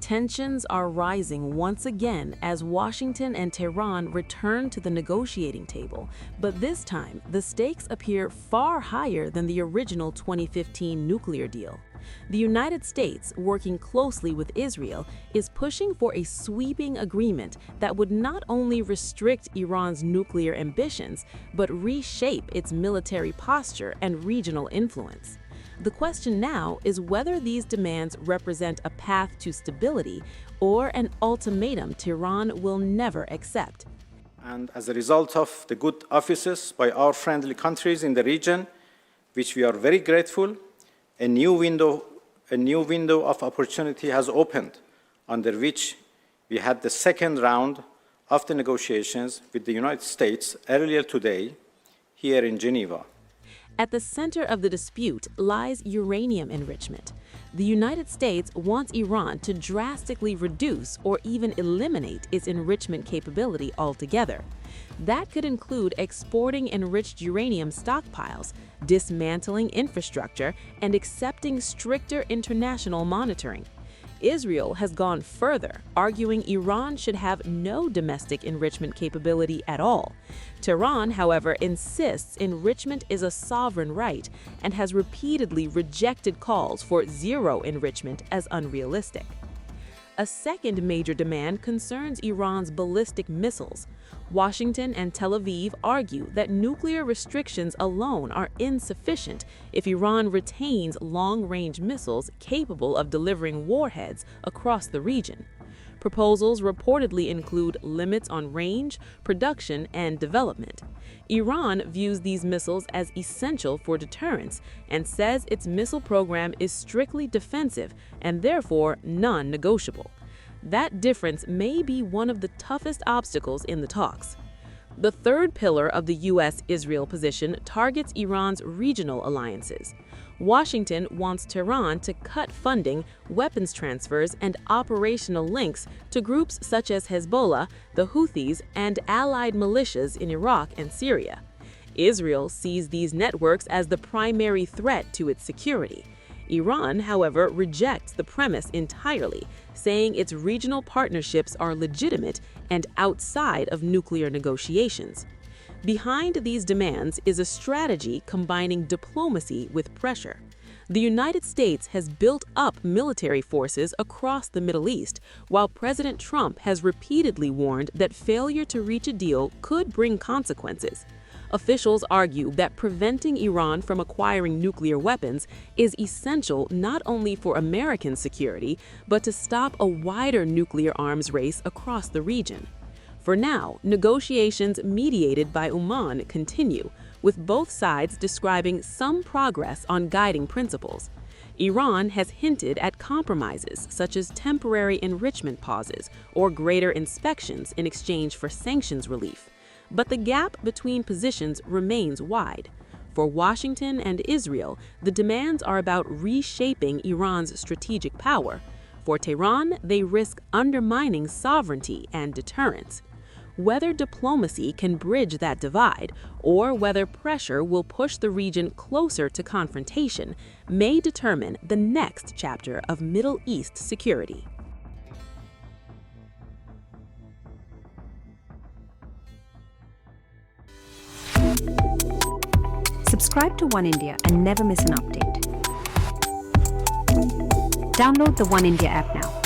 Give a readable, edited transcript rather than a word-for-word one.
Tensions are rising once again as Washington and Tehran return to the negotiating table, but this time the stakes appear far higher than the original 2015 nuclear deal. The United States, working closely with Israel, is pushing for a sweeping agreement that would not only restrict Iran's nuclear ambitions, but reshape its military posture and regional influence. The question now is whether these demands represent a path to stability or an ultimatum Tehran will never accept. And as a result of the good offices by our friendly countries in the region, which we are very grateful, a new window of opportunity has opened, under which we had the second round of the negotiations with the United States earlier today here in Geneva. At the center of the dispute lies uranium enrichment. The United States wants Iran to drastically reduce or even eliminate its enrichment capability altogether. That could include exporting enriched uranium stockpiles, dismantling infrastructure, and accepting stricter international monitoring. Israel has gone further, arguing Iran should have no domestic enrichment capability at all. Tehran, however, insists enrichment is a sovereign right and has repeatedly rejected calls for zero enrichment as unrealistic. A second major demand concerns Iran's ballistic missiles. Washington and Tel Aviv argue that nuclear restrictions alone are insufficient if Iran retains long-range missiles capable of delivering warheads across the region. Proposals reportedly include limits on range, production, and development. Iran views these missiles as essential for deterrence and says its missile program is strictly defensive and therefore non-negotiable. That difference may be one of the toughest obstacles in the talks. The third pillar of the U.S.-Israel position targets Iran's regional alliances. Washington wants Tehran to cut funding, weapons transfers, and operational links to groups such as Hezbollah, the Houthis, and allied militias in Iraq and Syria. Israel sees these networks as the primary threat to its security. Iran, however, rejects the premise entirely, saying its regional partnerships are legitimate and outside of nuclear negotiations. Behind these demands is a strategy combining diplomacy with pressure. The United States has built up military forces across the Middle East, while President Trump has repeatedly warned that failure to reach a deal could bring consequences. Officials argue that preventing Iran from acquiring nuclear weapons is essential not only for American security, but to stop a wider nuclear arms race across the region. For now, negotiations mediated by Oman continue, with both sides describing some progress on guiding principles. Iran has hinted at compromises such as temporary enrichment pauses or greater inspections in exchange for sanctions relief. But the gap between positions remains wide. For Washington and Israel, the demands are about reshaping Iran's strategic power. For Tehran, they risk undermining sovereignty and deterrence. Whether diplomacy can bridge that divide, or whether pressure will push the region closer to confrontation, may determine the next chapter of Middle East security. Subscribe to One India and never miss an update. Download the One India app now.